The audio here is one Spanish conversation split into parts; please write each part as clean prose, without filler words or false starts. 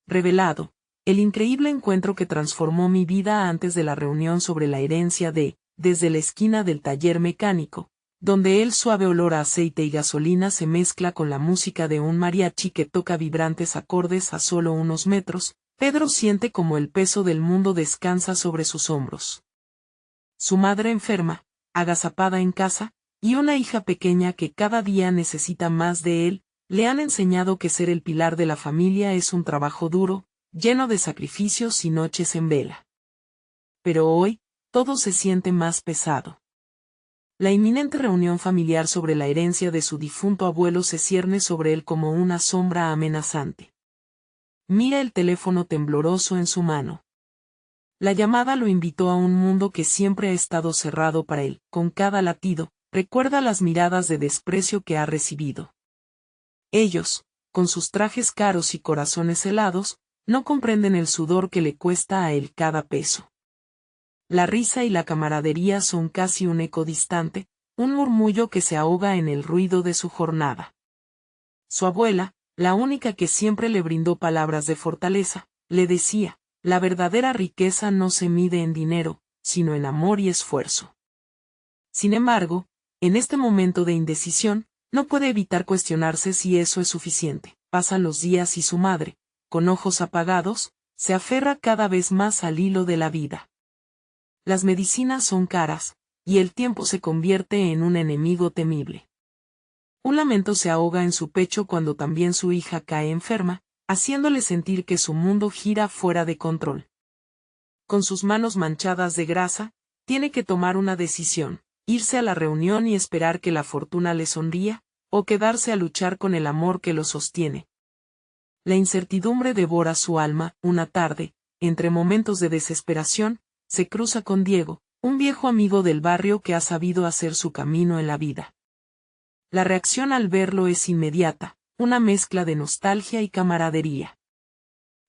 revelado, el increíble encuentro que transformó mi vida antes de la reunión sobre la herencia desde la esquina del taller mecánico, donde el suave olor a aceite y gasolina se mezcla con la música de un mariachi que toca vibrantes acordes a solo unos metros, Pedro siente como el peso del mundo descansa sobre sus hombros. Su madre enferma, agazapada en casa, y una hija pequeña que cada día necesita más de él, le han enseñado que ser el pilar de la familia es un trabajo duro, lleno de sacrificios y noches en vela. Pero hoy, todo se siente más pesado. La inminente reunión familiar sobre la herencia de su difunto abuelo se cierne sobre él como una sombra amenazante. Mira el teléfono tembloroso en su mano. La llamada lo invitó a un mundo que siempre ha estado cerrado para él. Con cada latido, recuerda las miradas de desprecio que ha recibido. Ellos, con sus trajes caros y corazones helados, no comprenden el sudor que le cuesta a él cada peso. La risa y la camaradería son casi un eco distante, un murmullo que se ahoga en el ruido de su jornada. Su abuela, la única que siempre le brindó palabras de fortaleza, le decía: la verdadera riqueza no se mide en dinero, sino en amor y esfuerzo. Sin embargo, en este momento de indecisión, no puede evitar cuestionarse si eso es suficiente. Pasan los días y su madre, con ojos apagados, se aferra cada vez más al hilo de la vida. Las medicinas son caras, y el tiempo se convierte en un enemigo temible. Un lamento se ahoga en su pecho cuando también su hija cae enferma, haciéndole sentir que su mundo gira fuera de control. Con sus manos manchadas de grasa, tiene que tomar una decisión: irse a la reunión y esperar que la fortuna le sonría, o quedarse a luchar con el amor que lo sostiene. La incertidumbre devora su alma. Una tarde, entre momentos de desesperación, se cruza con Diego, un viejo amigo del barrio que ha sabido hacer su camino en la vida. La reacción al verlo es inmediata, una mezcla de nostalgia y camaradería.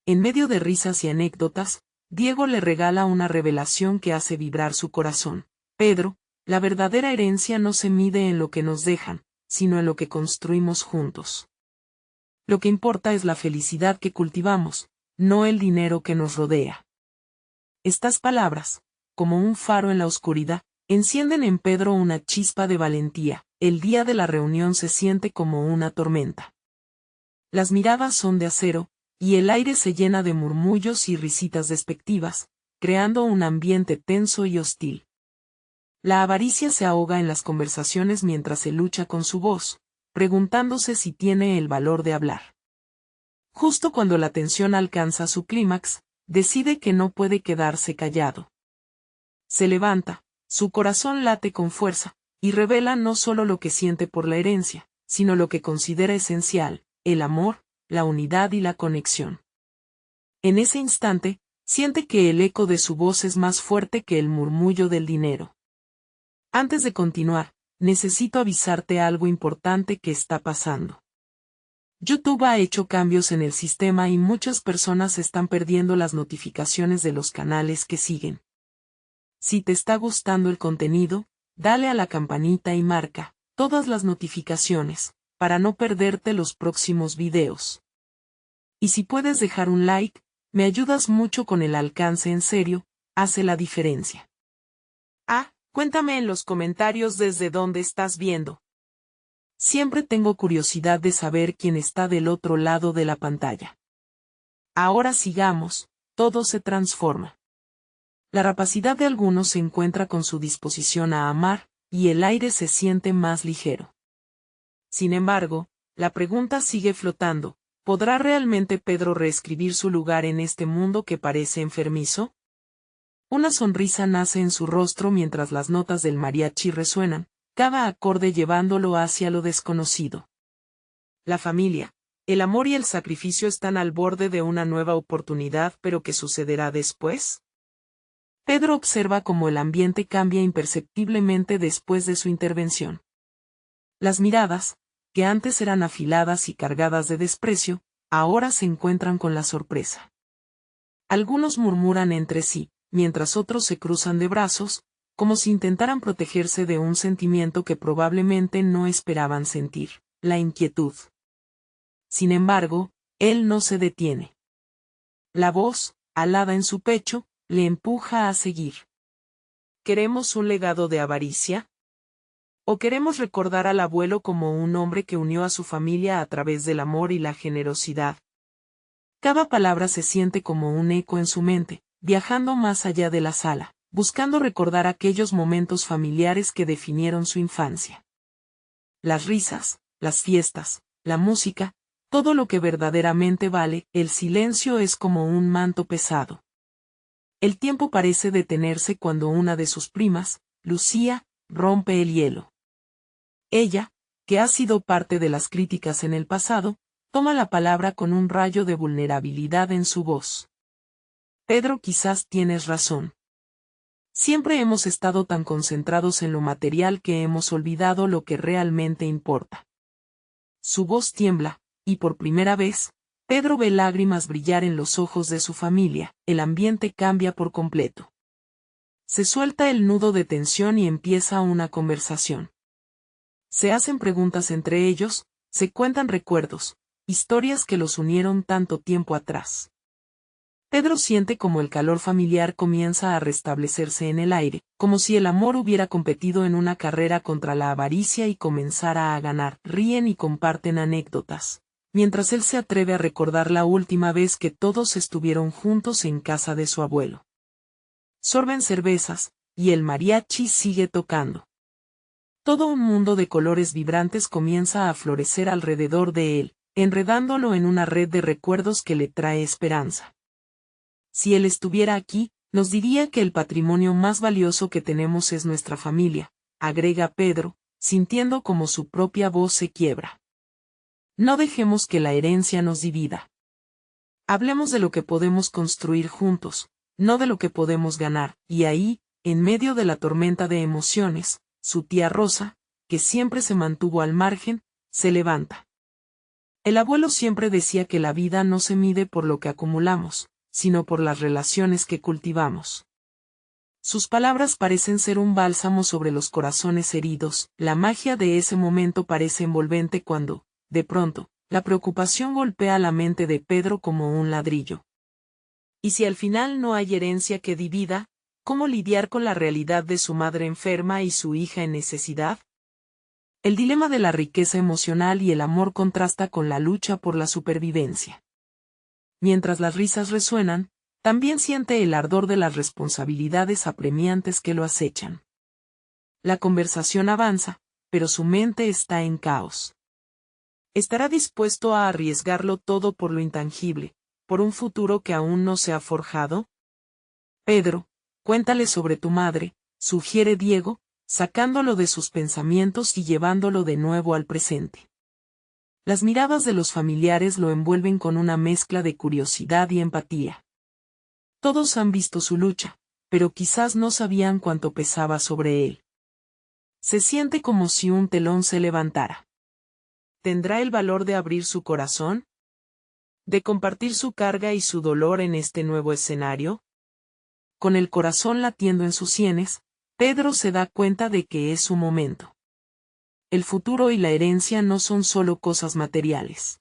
En medio de risas y anécdotas, Diego le regala una revelación que hace vibrar su corazón. Pedro, la verdadera herencia no se mide en lo que nos dejan, sino en lo que construimos juntos. Lo que importa es la felicidad que cultivamos, no el dinero que nos rodea. Estas palabras, como un faro en la oscuridad, encienden en Pedro una chispa de valentía. El día de la reunión se siente como una tormenta. Las miradas son de acero, y el aire se llena de murmullos y risitas despectivas, creando un ambiente tenso y hostil. La avaricia se ahoga en las conversaciones mientras él lucha con su voz, preguntándose si tiene el valor de hablar. Justo cuando la tensión alcanza su clímax, decide que no puede quedarse callado. Se levanta, su corazón late con fuerza, y revela no solo lo que siente por la herencia, sino lo que considera esencial: el amor, la unidad y la conexión. En ese instante, siente que el eco de su voz es más fuerte que el murmullo del dinero. Antes de continuar, necesito avisarte algo importante que está pasando. YouTube ha hecho cambios en el sistema y muchas personas están perdiendo las notificaciones de los canales que siguen. Si te está gustando el contenido, dale a la campanita y marca todas las notificaciones, para no perderte los próximos videos. Y si puedes dejar un like, me ayudas mucho con el alcance. En serio, hace la diferencia. Cuéntame en los comentarios desde dónde estás viendo. Siempre tengo curiosidad de saber quién está del otro lado de la pantalla. Ahora sigamos, todo se transforma. La rapacidad de algunos se encuentra con su disposición a amar, y el aire se siente más ligero. Sin embargo, la pregunta sigue flotando: ¿podrá realmente Pedro reescribir su lugar en este mundo que parece enfermizo? Una sonrisa nace en su rostro mientras las notas del mariachi resuenan, cada acorde llevándolo hacia lo desconocido. La familia, el amor y el sacrificio están al borde de una nueva oportunidad, pero ¿qué sucederá después? Pedro observa cómo el ambiente cambia imperceptiblemente después de su intervención. Las miradas, que antes eran afiladas y cargadas de desprecio, ahora se encuentran con la sorpresa. Algunos murmuran entre sí, mientras otros se cruzan de brazos, como si intentaran protegerse de un sentimiento que probablemente no esperaban sentir: la inquietud. Sin embargo, él no se detiene. La voz, alada en su pecho, le empuja a seguir. ¿Queremos un legado de avaricia? ¿O queremos recordar al abuelo como un hombre que unió a su familia a través del amor y la generosidad? Cada palabra se siente como un eco en su mente, viajando más allá de la sala, buscando recordar aquellos momentos familiares que definieron su infancia. Las risas, las fiestas, la música, todo lo que verdaderamente vale. El silencio es como un manto pesado. El tiempo parece detenerse cuando una de sus primas, Lucía, rompe el hielo. Ella, que ha sido parte de las críticas en el pasado, toma la palabra con un rayo de vulnerabilidad en su voz. Pedro, quizás tienes razón. Siempre hemos estado tan concentrados en lo material que hemos olvidado lo que realmente importa. Su voz tiembla, y por primera vez, Pedro ve lágrimas brillar en los ojos de su familia. El ambiente cambia por completo. Se suelta el nudo de tensión y empieza una conversación. Se hacen preguntas entre ellos, se cuentan recuerdos, historias que los unieron tanto tiempo atrás. Pedro siente como el calor familiar comienza a restablecerse en el aire, como si el amor hubiera competido en una carrera contra la avaricia y comenzara a ganar. Ríen y comparten anécdotas, mientras él se atreve a recordar la última vez que todos estuvieron juntos en casa de su abuelo. Sorben cervezas, y el mariachi sigue tocando. Todo un mundo de colores vibrantes comienza a florecer alrededor de él, enredándolo en una red de recuerdos que le trae esperanza. Si él estuviera aquí, nos diría que el patrimonio más valioso que tenemos es nuestra familia, agrega Pedro, sintiendo como su propia voz se quiebra. No dejemos que la herencia nos divida. Hablemos de lo que podemos construir juntos, no de lo que podemos ganar. Y ahí, en medio de la tormenta de emociones, su tía Rosa, que siempre se mantuvo al margen, se levanta. El abuelo siempre decía que la vida no se mide por lo que acumulamos, sino por las relaciones que cultivamos. Sus palabras parecen ser un bálsamo sobre los corazones heridos. La magia de ese momento parece envolvente cuando, de pronto, la preocupación golpea la mente de Pedro como un ladrillo. ¿Y si al final no hay herencia que divida? ¿Cómo lidiar con la realidad de su madre enferma y su hija en necesidad? El dilema de la riqueza emocional y el amor contrasta con la lucha por la supervivencia. Mientras las risas resuenan, también siente el ardor de las responsabilidades apremiantes que lo acechan. La conversación avanza, pero su mente está en caos. ¿Estará dispuesto a arriesgarlo todo por lo intangible, por un futuro que aún no se ha forjado? Pedro, cuéntale sobre tu madre, sugiere Diego, sacándolo de sus pensamientos y llevándolo de nuevo al presente. Las miradas de los familiares lo envuelven con una mezcla de curiosidad y empatía. Todos han visto su lucha, pero quizás no sabían cuánto pesaba sobre él. Se siente como si un telón se levantara. ¿Tendrá el valor de abrir su corazón? ¿De compartir su carga y su dolor en este nuevo escenario? Con el corazón latiendo en sus sienes, Pedro se da cuenta de que es su momento. El futuro y la herencia no son solo cosas materiales.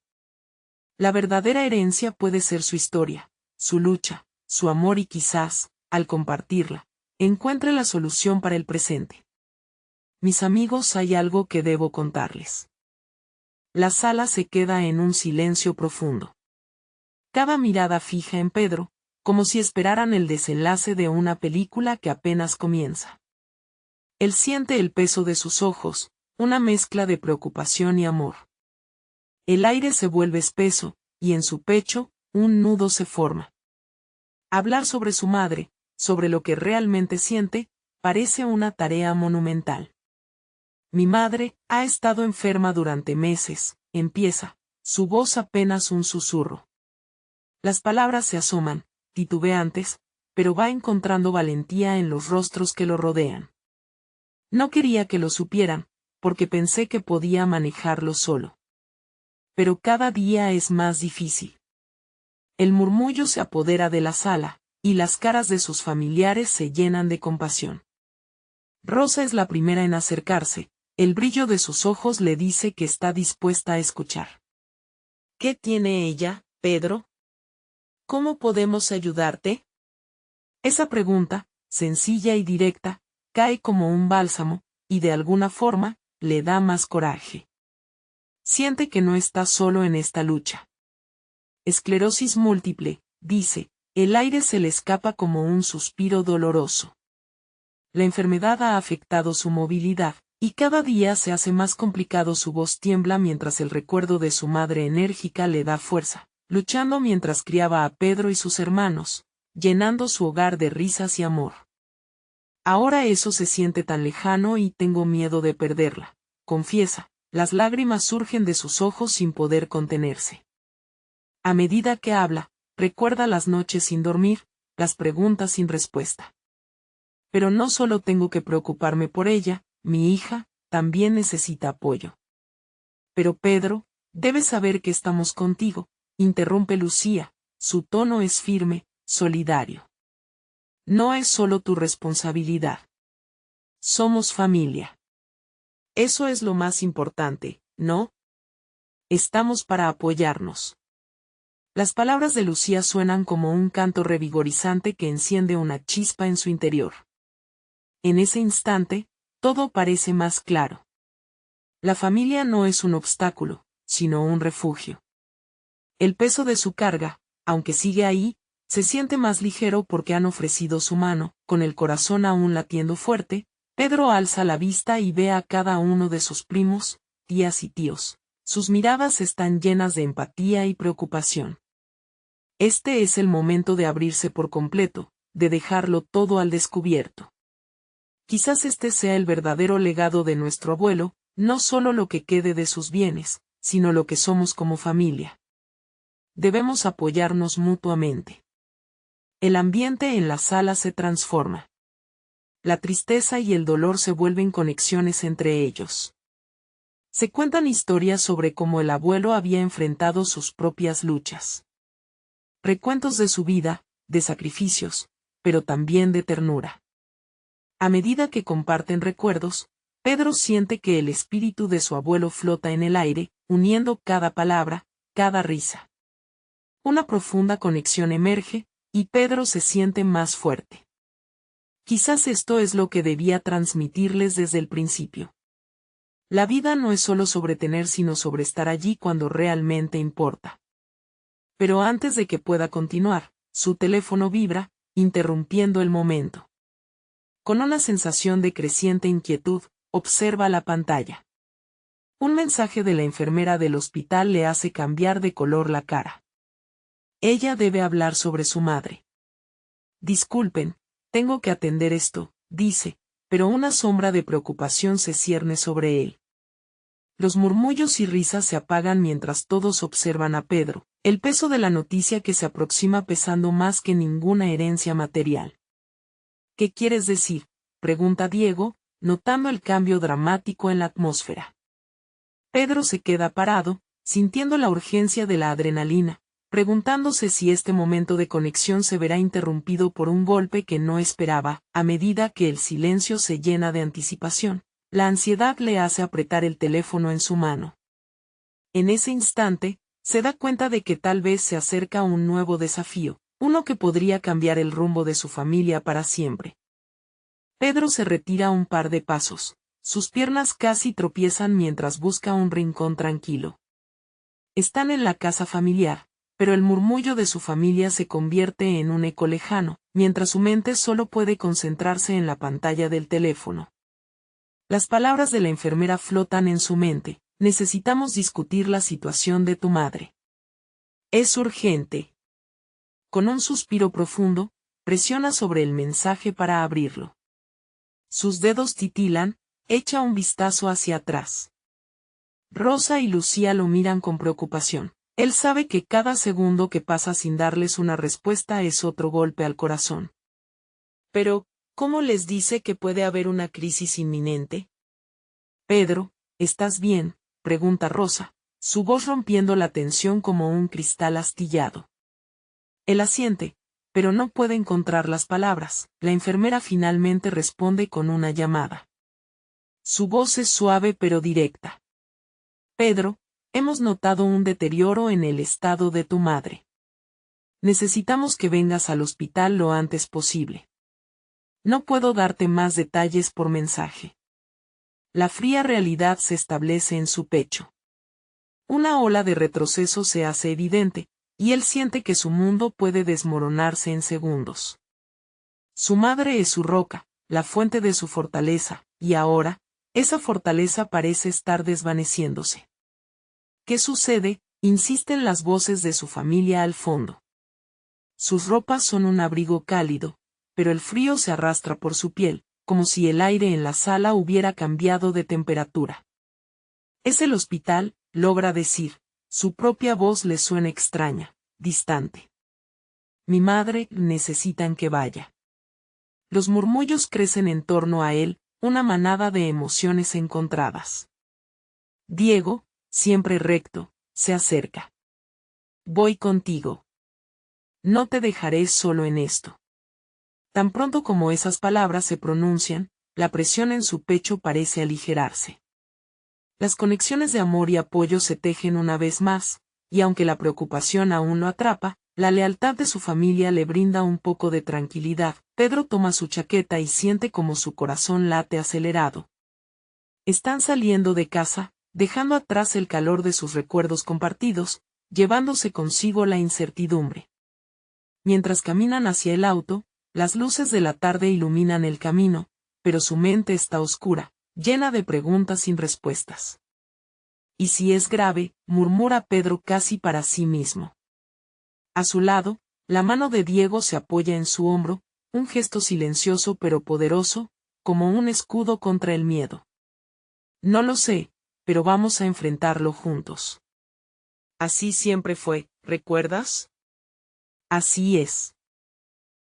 La verdadera herencia puede ser su historia, su lucha, su amor y quizás, al compartirla, encuentre la solución para el presente. Mis amigos, hay algo que debo contarles. La sala se queda en un silencio profundo. Cada mirada fija en Pedro, como si esperaran el desenlace de una película que apenas comienza. Él siente el peso de sus ojos, una mezcla de preocupación y amor. El aire se vuelve espeso, y en su pecho, un nudo se forma. Hablar sobre su madre, sobre lo que realmente siente, parece una tarea monumental. Mi madre ha estado enferma durante meses, empieza, su voz apenas un susurro. Las palabras se asoman, titubeantes, pero va encontrando valentía en los rostros que lo rodean. No quería que lo supieran, porque pensé que podía manejarlo solo. Pero cada día es más difícil. El murmullo se apodera de la sala, y las caras de sus familiares se llenan de compasión. Rosa es la primera en acercarse, el brillo de sus ojos le dice que está dispuesta a escuchar. ¿Qué tiene ella, Pedro? ¿Cómo podemos ayudarte? Esa pregunta, sencilla y directa, cae como un bálsamo, y de alguna forma, le da más coraje. Siente que no está solo en esta lucha. Esclerosis múltiple, dice, el aire se le escapa como un suspiro doloroso. La enfermedad ha afectado su movilidad, y cada día se hace más complicado. Su voz tiembla mientras el recuerdo de su madre enérgica le da fuerza, luchando mientras criaba a Pedro y sus hermanos, llenando su hogar de risas y amor. Ahora eso se siente tan lejano y tengo miedo de perderla, confiesa. Las lágrimas surgen de sus ojos sin poder contenerse. A medida que habla, recuerda las noches sin dormir, las preguntas sin respuesta. Pero no solo tengo que preocuparme por ella, mi hija también necesita apoyo. Pero Pedro, debes saber que estamos contigo, interrumpe Lucía, su tono es firme, solidario. No es solo tu responsabilidad. Somos familia. Eso es lo más importante, ¿no? Estamos para apoyarnos. Las palabras de Lucía suenan como un canto revigorizante que enciende una chispa en su interior. En ese instante, todo parece más claro. La familia no es un obstáculo, sino un refugio. El peso de su carga, aunque sigue ahí, se siente más ligero porque han ofrecido su mano. Con el corazón aún latiendo fuerte, Pedro alza la vista y ve a cada uno de sus primos, tías y tíos. Sus miradas están llenas de empatía y preocupación. Este es el momento de abrirse por completo, de dejarlo todo al descubierto. Quizás este sea el verdadero legado de nuestro abuelo, no solo lo que quede de sus bienes, sino lo que somos como familia. Debemos apoyarnos mutuamente. El ambiente en la sala se transforma. La tristeza y el dolor se vuelven conexiones entre ellos. Se cuentan historias sobre cómo el abuelo había enfrentado sus propias luchas. Recuentos de su vida, de sacrificios, pero también de ternura. A medida que comparten recuerdos, Pedro siente que el espíritu de su abuelo flota en el aire, uniendo cada palabra, cada risa. Una profunda conexión emerge, y Pedro se siente más fuerte. Quizás esto es lo que debía transmitirles desde el principio. La vida no es solo sobre tener, sino sobre estar allí cuando realmente importa. Pero antes de que pueda continuar, su teléfono vibra, interrumpiendo el momento. Con una sensación de creciente inquietud, observa la pantalla. Un mensaje de la enfermera del hospital le hace cambiar de color la cara. Ella debe hablar sobre su madre. Disculpen, tengo que atender esto, dice, pero una sombra de preocupación se cierne sobre él. Los murmullos y risas se apagan mientras todos observan a Pedro, el peso de la noticia que se aproxima pesando más que ninguna herencia material. ¿Qué quieres decir?, pregunta Diego, notando el cambio dramático en la atmósfera. Pedro se queda parado, sintiendo la urgencia de la adrenalina, preguntándose si este momento de conexión se verá interrumpido por un golpe que no esperaba. A medida que el silencio se llena de anticipación, la ansiedad le hace apretar el teléfono en su mano. En ese instante, se da cuenta de que tal vez se acerca un nuevo desafío, uno que podría cambiar el rumbo de su familia para siempre. Pedro se retira un par de pasos, sus piernas casi tropiezan mientras busca un rincón tranquilo. Están en la casa familiar, pero el murmullo de su familia se convierte en un eco lejano, mientras su mente solo puede concentrarse en la pantalla del teléfono. Las palabras de la enfermera flotan en su mente: necesitamos discutir la situación de tu madre. Es urgente. Con un suspiro profundo, presiona sobre el mensaje para abrirlo. Sus dedos titilan, echa un vistazo hacia atrás. Rosa y Lucía lo miran con preocupación. Él sabe que cada segundo que pasa sin darles una respuesta es otro golpe al corazón. Pero, ¿cómo les dice que puede haber una crisis inminente? Pedro, ¿estás bien?, pregunta Rosa, su voz rompiendo la tensión como un cristal astillado. Él asiente, pero no puede encontrar las palabras. La enfermera finalmente responde con una llamada. Su voz es suave pero directa. Pedro, hemos notado un deterioro en el estado de tu madre. necesitamos que vengas al hospital lo antes posible. No puedo darte más detalles por mensaje. La fría realidad se establece en su pecho. Una ola de retroceso se hace evidente, y él siente que su mundo puede desmoronarse en segundos. Su madre es su roca, la fuente de su fortaleza, y ahora, esa fortaleza parece estar desvaneciéndose. ¿Qué sucede? Insisten las voces de su familia al fondo. Sus ropas son un abrigo cálido, pero el frío se arrastra por su piel, como si el aire en la sala hubiera cambiado de temperatura. Es el hospital, logra decir, su propia voz le suena extraña, distante. Mi madre, necesitan que vaya. Los murmullos crecen en torno a él, una manada de emociones encontradas. Diego, siempre recto, se acerca. Voy contigo. No te dejaré solo en esto. Tan pronto como esas palabras se pronuncian, la presión en su pecho parece aligerarse. Las conexiones de amor y apoyo se tejen una vez más, y aunque la preocupación aún lo atrapa, la lealtad de su familia le brinda un poco de tranquilidad. Pedro toma su chaqueta y siente como su corazón late acelerado. Están saliendo de casa, dejando atrás el calor de sus recuerdos compartidos, llevándose consigo la incertidumbre. Mientras caminan hacia el auto, las luces de la tarde iluminan el camino, pero su mente está oscura, llena de preguntas sin respuestas. ¿Y si es grave?, murmura Pedro casi para sí mismo. A su lado, la mano de Diego se apoya en su hombro, un gesto silencioso pero poderoso, como un escudo contra el miedo. No lo sé, pero vamos a enfrentarlo juntos. Así siempre fue, ¿recuerdas? Así es.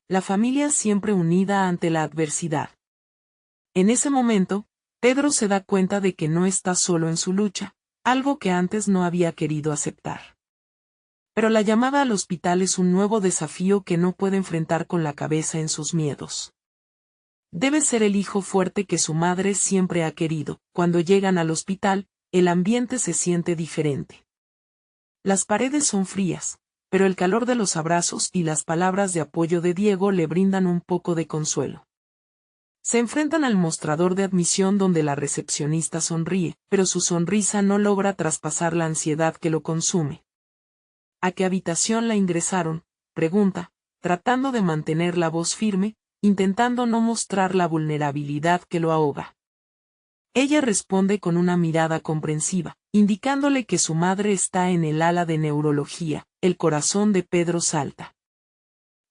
La familia siempre unida ante la adversidad. En ese momento, Pedro se da cuenta de que no está solo en su lucha, algo que antes no había querido aceptar. Pero la llamada al hospital es un nuevo desafío que no puede enfrentar con la cabeza en sus miedos. Debe ser el hijo fuerte que su madre siempre ha querido. Cuando llegan al hospital, el ambiente se siente diferente. Las paredes son frías, pero el calor de los abrazos y las palabras de apoyo de Diego le brindan un poco de consuelo. Se enfrentan al mostrador de admisión donde la recepcionista sonríe, pero su sonrisa no logra traspasar la ansiedad que lo consume. ¿A qué habitación la ingresaron?, pregunta, tratando de mantener la voz firme, intentando no mostrar la vulnerabilidad que lo ahoga. Ella responde con una mirada comprensiva, indicándole que su madre está en el ala de neurología. El corazón de Pedro salta.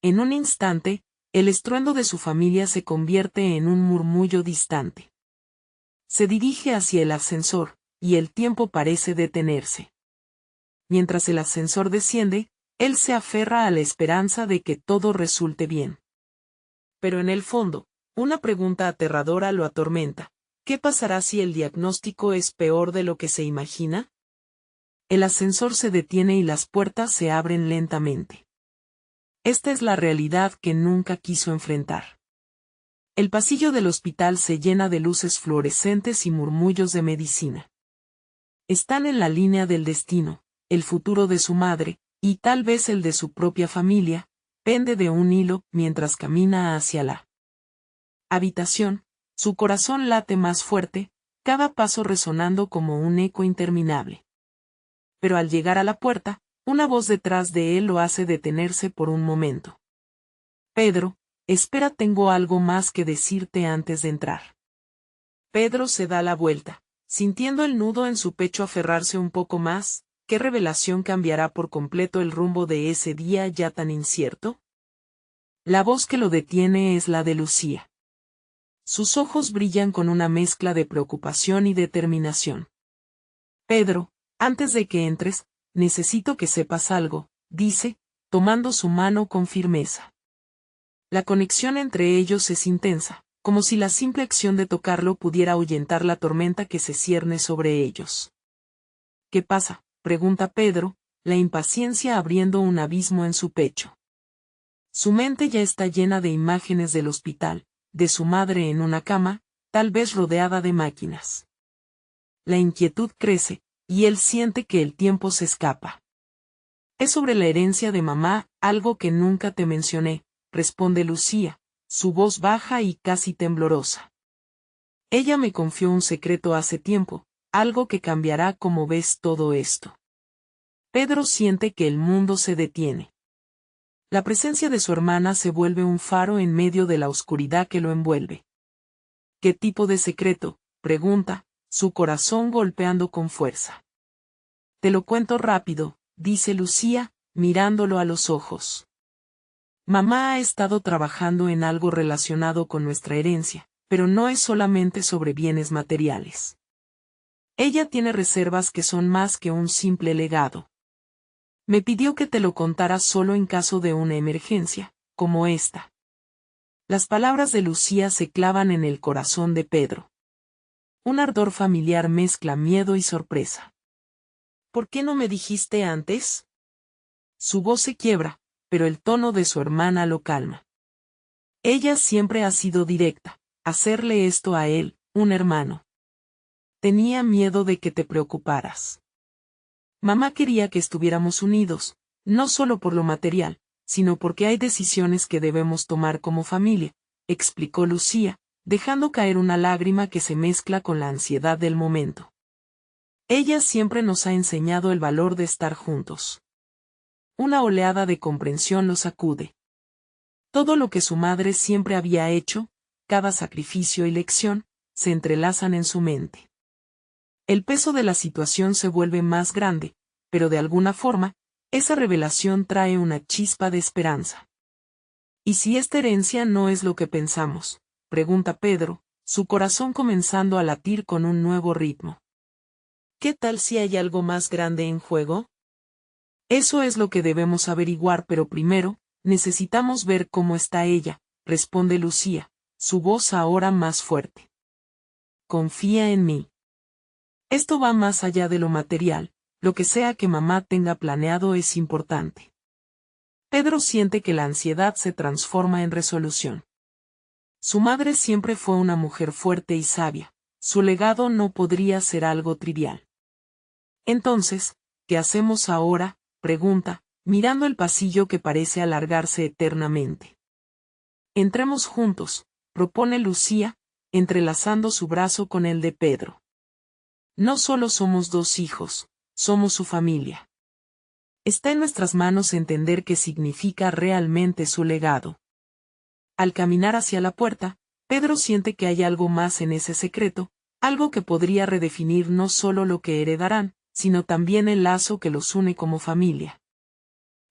En un instante, el estruendo de su familia se convierte en un murmullo distante. Se dirige hacia el ascensor, y el tiempo parece detenerse. Mientras el ascensor desciende, él se aferra a la esperanza de que todo resulte bien. Pero en el fondo, una pregunta aterradora lo atormenta. ¿Qué pasará si el diagnóstico es peor de lo que se imagina? El ascensor se detiene y las puertas se abren lentamente. Esta es la realidad que nunca quiso enfrentar. El pasillo del hospital se llena de luces fluorescentes y murmullos de medicina. Están en la línea del destino, el futuro de su madre, y tal vez el de su propia familia, pende de un hilo mientras camina hacia la habitación. Su corazón late más fuerte, cada paso resonando como un eco interminable. Pero al llegar a la puerta, una voz detrás de él lo hace detenerse por un momento. Pedro, espera, tengo algo más que decirte antes de entrar. Pedro se da la vuelta, sintiendo el nudo en su pecho aferrarse un poco más. ¿Qué revelación cambiará por completo el rumbo de ese día ya tan incierto? La voz que lo detiene es la de Lucía. Sus ojos brillan con una mezcla de preocupación y determinación. Pedro, antes de que entres, necesito que sepas algo, dice, tomando su mano con firmeza. La conexión entre ellos es intensa, como si la simple acción de tocarlo pudiera ahuyentar la tormenta que se cierne sobre ellos. ¿Qué pasa?, pregunta Pedro, la impaciencia abriendo un abismo en su pecho. Su mente ya está llena de imágenes del hospital, de su madre en una cama, tal vez rodeada de máquinas. La inquietud crece, y él siente que el tiempo se escapa. Es sobre la herencia de mamá, algo que nunca te mencioné, responde Lucía, su voz baja y casi temblorosa. Ella me confió un secreto hace tiempo, algo que cambiará como ves todo esto. Pedro siente que el mundo se detiene. La presencia de su hermana se vuelve un faro en medio de la oscuridad que lo envuelve. ¿Qué tipo de secreto?, pregunta, su corazón golpeando con fuerza. Te lo cuento rápido, dice Lucía, mirándolo a los ojos. Mamá ha estado trabajando en algo relacionado con nuestra herencia, pero no es solamente sobre bienes materiales. Ella tiene reservas que son más que un simple legado. Me pidió que te lo contara solo en caso de una emergencia, como esta. Las palabras de Lucía se clavan en el corazón de Pedro. Un ardor familiar mezcla miedo y sorpresa. ¿Por qué no me dijiste antes? Su voz se quiebra, pero el tono de su hermana lo calma. Ella siempre ha sido directa, hacerle esto a él, un hermano. Tenía miedo de que te preocuparas. Mamá quería que estuviéramos unidos, no solo por lo material, sino porque hay decisiones que debemos tomar como familia, explicó Lucía, dejando caer una lágrima que se mezcla con la ansiedad del momento. Ella siempre nos ha enseñado el valor de estar juntos. Una oleada de comprensión lo sacude. Todo lo que su madre siempre había hecho, cada sacrificio y lección, se entrelazan en su mente. El peso de la situación se vuelve más grande, pero de alguna forma, esa revelación trae una chispa de esperanza. ¿Y si esta herencia no es lo que pensamos?, pregunta Pedro, su corazón comenzando a latir con un nuevo ritmo. ¿Qué tal si hay algo más grande en juego? Eso es lo que debemos averiguar, pero primero, necesitamos ver cómo está ella, responde Lucía, su voz ahora más fuerte. Confía en mí. Esto va más allá de lo material, lo que sea que mamá tenga planeado es importante. Pedro siente que la ansiedad se transforma en resolución. Su madre siempre fue una mujer fuerte y sabia, su legado no podría ser algo trivial. Entonces, ¿qué hacemos ahora?, pregunta, mirando el pasillo que parece alargarse eternamente. Entremos juntos, propone Lucía, entrelazando su brazo con el de Pedro. No solo somos dos hijos, somos su familia. Está en nuestras manos entender qué significa realmente su legado. Al caminar hacia la puerta, Pedro siente que hay algo más en ese secreto, algo que podría redefinir no solo lo que heredarán, sino también el lazo que los une como familia.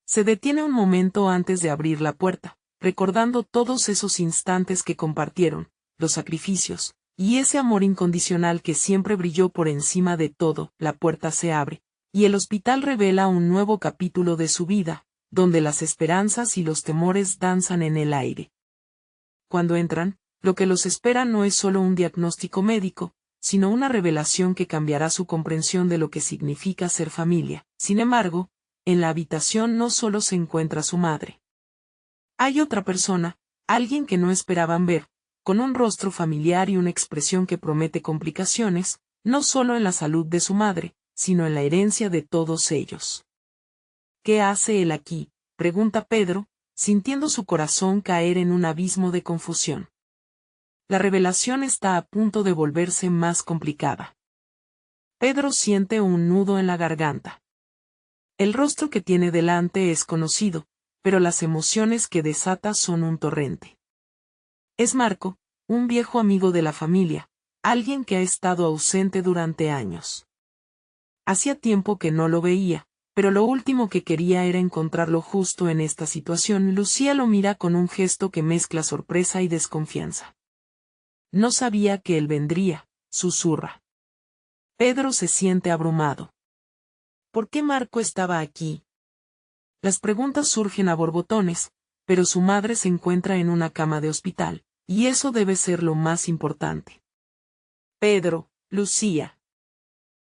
Se detiene un momento antes de abrir la puerta, recordando todos esos instantes que compartieron, los sacrificios, y ese amor incondicional que siempre brilló por encima de todo. La puerta se abre, y el hospital revela un nuevo capítulo de su vida, donde las esperanzas y los temores danzan en el aire. Cuando entran, lo que los espera no es solo un diagnóstico médico, sino una revelación que cambiará su comprensión de lo que significa ser familia. Sin embargo, en la habitación no solo se encuentra su madre. Hay otra persona, alguien que no esperaban ver, con un rostro familiar y una expresión que promete complicaciones, no solo en la salud de su madre, sino en la herencia de todos ellos. ¿Qué hace él aquí?, pregunta Pedro, sintiendo su corazón caer en un abismo de confusión. La revelación está a punto de volverse más complicada. Pedro siente un nudo en la garganta. El rostro que tiene delante es conocido, pero las emociones que desata son un torrente. Es Marco, un viejo amigo de la familia, alguien que ha estado ausente durante años. Hacía tiempo que no lo veía, pero lo último que quería era encontrarlo justo en esta situación. Lucía lo mira con un gesto que mezcla sorpresa y desconfianza. No sabía que él vendría, susurra. Pedro se siente abrumado. ¿Por qué Marco estaba aquí? Las preguntas surgen a borbotones, pero su madre se encuentra en una cama de hospital, y eso debe ser lo más importante. Pedro, Lucía.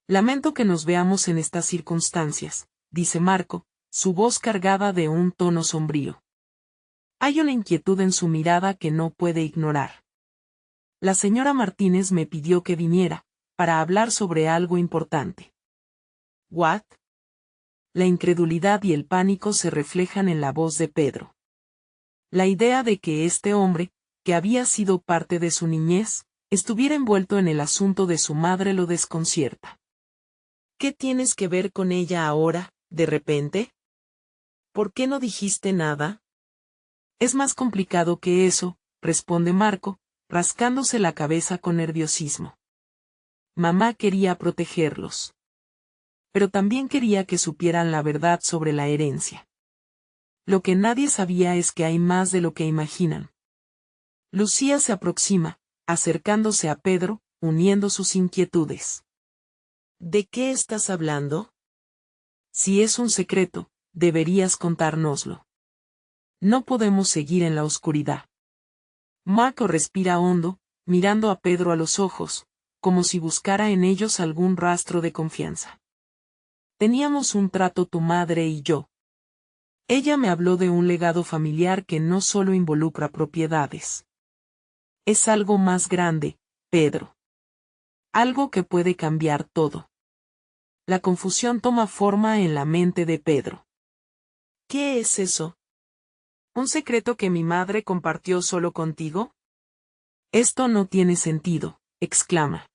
Lamento que nos veamos en estas circunstancias, dice Marco, su voz cargada de un tono sombrío. Hay una inquietud en su mirada que no puede ignorar. La señora Martínez me pidió que viniera, para hablar sobre algo importante. ¿What? la incredulidad y el pánico se reflejan en la voz de Pedro. La idea de que este hombre, que había sido parte de su niñez, estuviera envuelto en el asunto de su madre lo desconcierta. ¿Qué tienes que ver con ella ahora, de repente? ¿Por qué no dijiste nada? Es más complicado que eso, responde Marco, rascándose la cabeza con nerviosismo. Mamá quería protegerlos. Pero también quería que supieran la verdad sobre la herencia. Lo que nadie sabía es que hay más de lo que imaginan. Lucía se aproxima, acercándose a Pedro, uniendo sus inquietudes. ¿De qué estás hablando? Si es un secreto, deberías contárnoslo. No podemos seguir en la oscuridad. Marco respira hondo, mirando a Pedro a los ojos, como si buscara en ellos algún rastro de confianza. Teníamos un trato tu madre y yo. Ella me habló de un legado familiar que no solo involucra propiedades. Es algo más grande, Pedro. Algo que puede cambiar todo. La confusión toma forma en la mente de Pedro. ¿Qué es eso? ¿Un secreto que mi madre compartió solo contigo? Esto no tiene sentido, exclama.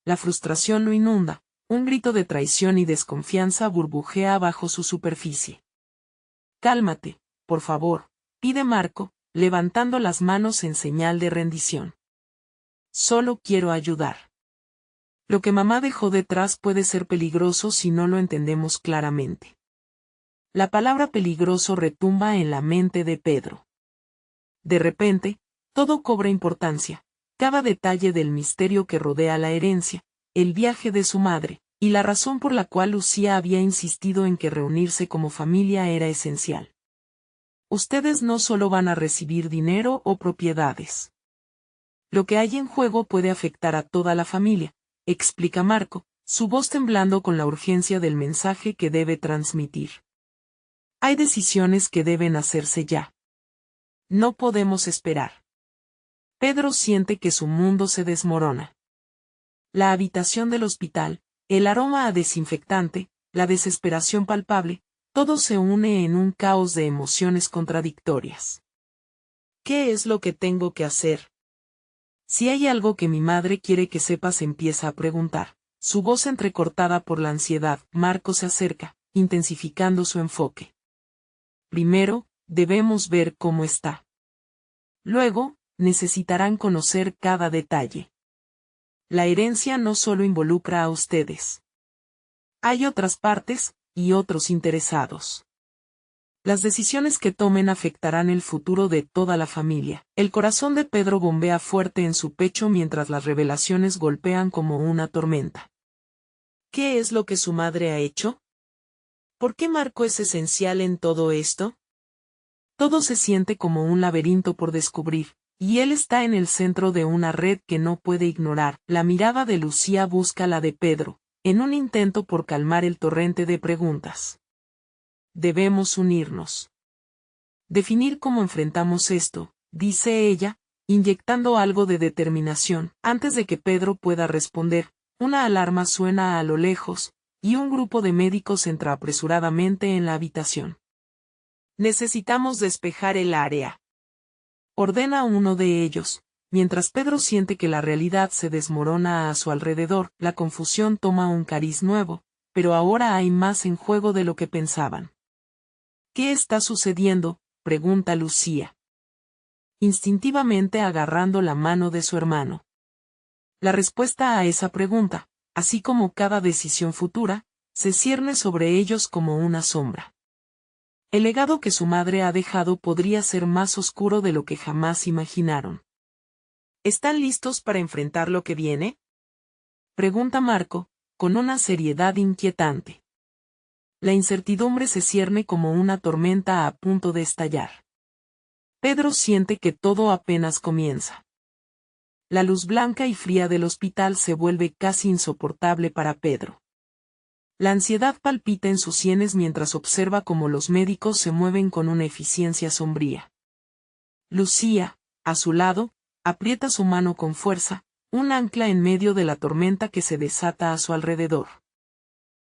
La frustración lo inunda, un grito de traición y desconfianza burbujea bajo su superficie. Cálmate, por favor, pide Marco, levantando las manos en señal de rendición. Solo quiero ayudar. Lo que mamá dejó detrás puede ser peligroso si no lo entendemos claramente. La palabra peligroso retumba en la mente de Pedro. De repente, todo cobra importancia, cada detalle del misterio que rodea la herencia, el viaje de su madre, y la razón por la cual Lucía había insistido en que reunirse como familia era esencial. Ustedes no solo van a recibir dinero o propiedades. Lo que hay en juego puede afectar a toda la familia, explica Marco, su voz temblando con la urgencia del mensaje que debe transmitir. Hay decisiones que deben hacerse ya. No podemos esperar. Pedro siente que su mundo se desmorona. La habitación del hospital, el aroma a desinfectante, la desesperación palpable, todo se une en un caos de emociones contradictorias. ¿Qué es lo que tengo que hacer? Si hay algo que mi madre quiere que sepas, empieza a preguntar. Su voz entrecortada por la ansiedad, Marco se acerca, intensificando su enfoque. Primero, debemos ver cómo está. Luego, necesitarán conocer cada detalle. La herencia no solo involucra a ustedes. Hay otras partes, y otros interesados. Las decisiones que tomen afectarán el futuro de toda la familia. El corazón de Pedro bombea fuerte en su pecho mientras las revelaciones golpean como una tormenta. ¿Qué es lo que su madre ha hecho? ¿Por qué Marco es esencial en todo esto? Todo se siente como un laberinto por descubrir, y él está en el centro de una red que no puede ignorar. La mirada de Lucía busca la de Pedro, en un intento por calmar el torrente de preguntas. Debemos unirnos. Definir cómo enfrentamos esto, dice ella, inyectando algo de determinación. Antes de que Pedro pueda responder, una alarma suena a lo lejos, y un grupo de médicos entra apresuradamente en la habitación. Necesitamos despejar el área. Ordena uno de ellos. Mientras Pedro siente que la realidad se desmorona a su alrededor, la confusión toma un cariz nuevo, pero ahora hay más en juego de lo que pensaban. ¿Qué está sucediendo?, pregunta Lucía. Instintivamente agarrando la mano de su hermano. La respuesta a esa pregunta, así como cada decisión futura, se cierne sobre ellos como una sombra. El legado que su madre ha dejado podría ser más oscuro de lo que jamás imaginaron. ¿Están listos para enfrentar lo que viene?, pregunta Marco, con una seriedad inquietante. La incertidumbre se cierne como una tormenta a punto de estallar. Pedro siente que todo apenas comienza. La luz blanca y fría del hospital se vuelve casi insoportable para Pedro. La ansiedad palpita en sus sienes mientras observa cómo los médicos se mueven con una eficiencia sombría. Lucía, a su lado, aprieta su mano con fuerza, un ancla en medio de la tormenta que se desata a su alrededor.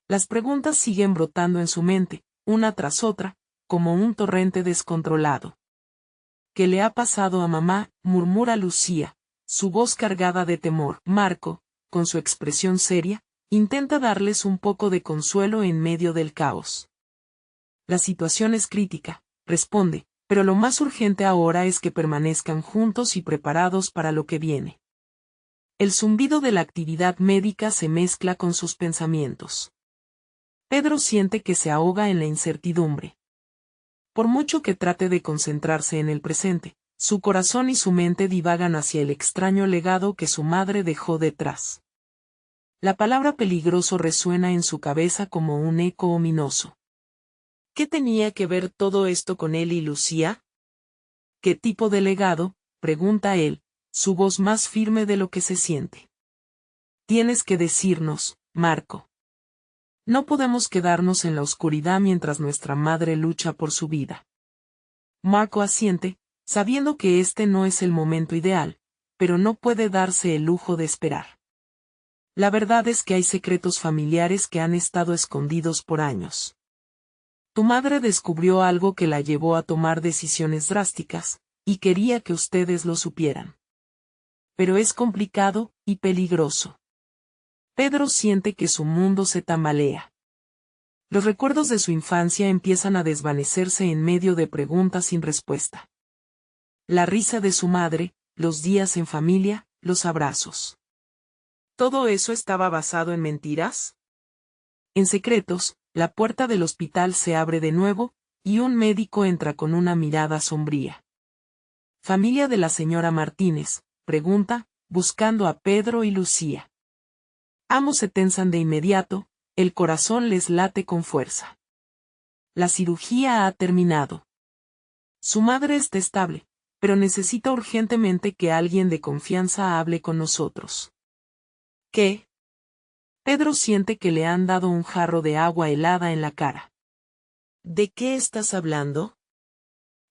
Las preguntas siguen brotando en su mente, una tras otra, como un torrente descontrolado. ¿Qué le ha pasado a mamá?, murmura Lucía, su voz cargada de temor. Marco, con su expresión seria, intenta darles un poco de consuelo en medio del caos. La situación es crítica, responde, pero lo más urgente ahora es que permanezcan juntos y preparados para lo que viene. El zumbido de la actividad médica se mezcla con sus pensamientos. Pedro siente que se ahoga en la incertidumbre. Por mucho que trate de concentrarse en el presente, su corazón y su mente divagan hacia el extraño legado que su madre dejó detrás. La palabra peligroso resuena en su cabeza como un eco ominoso. ¿Qué tenía que ver todo esto con él y Lucía? ¿Qué tipo de legado?, pregunta él, su voz más firme de lo que se siente. Tienes que decirnos, Marco. No podemos quedarnos en la oscuridad mientras nuestra madre lucha por su vida. Marco asiente, sabiendo que este no es el momento ideal, pero no puede darse el lujo de esperar. La verdad es que hay secretos familiares que han estado escondidos por años. Tu madre descubrió algo que la llevó a tomar decisiones drásticas, y quería que ustedes lo supieran. Pero es complicado y peligroso. Pedro siente que su mundo se tambalea. Los recuerdos de su infancia empiezan a desvanecerse en medio de preguntas sin respuesta. La risa de su madre, los días en familia, los abrazos. ¿Todo eso estaba basado en mentiras? En secretos, la puerta del hospital se abre de nuevo, y un médico entra con una mirada sombría. ¿Familia de la señora Martínez?, pregunta, buscando a Pedro y Lucía. Ambos se tensan de inmediato, el corazón les late con fuerza. La cirugía ha terminado. Su madre está estable, pero necesita urgentemente que alguien de confianza hable con nosotros. ¿Qué? Pedro siente que le han dado un jarro de agua helada en la cara. ¿De qué estás hablando?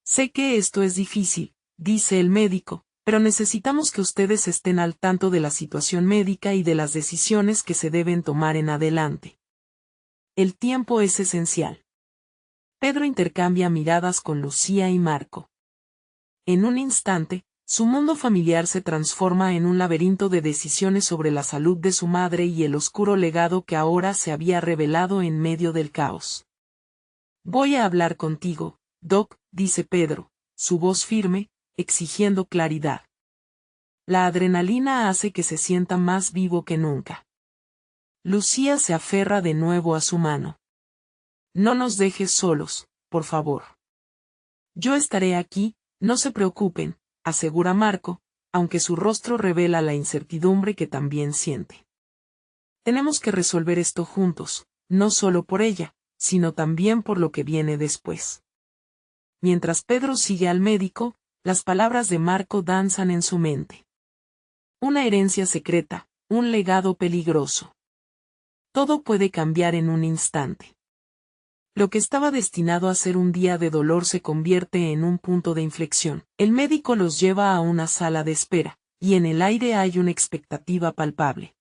Sé que esto es difícil, dice el médico, pero necesitamos que ustedes estén al tanto de la situación médica y de las decisiones que se deben tomar en adelante. El tiempo es esencial. Pedro intercambia miradas con Lucía y Marco. En un instante, su mundo familiar se transforma en un laberinto de decisiones sobre la salud de su madre y el oscuro legado que ahora se había revelado en medio del caos. Voy a hablar contigo, Doc, dice Pedro, su voz firme, exigiendo claridad. La adrenalina hace que se sienta más vivo que nunca. Lucía se aferra de nuevo a su mano. No nos dejes solos, por favor. Yo estaré aquí, no se preocupen, asegura Marco, aunque su rostro revela la incertidumbre que también siente. Tenemos que resolver esto juntos, no solo por ella, sino también por lo que viene después. Mientras Pedro sigue al médico, las palabras de Marco danzan en su mente. Una herencia secreta, un legado peligroso. Todo puede cambiar en un instante. Lo que estaba destinado a ser un día de dolor se convierte en un punto de inflexión. El médico los lleva a una sala de espera, y en el aire hay una expectativa palpable.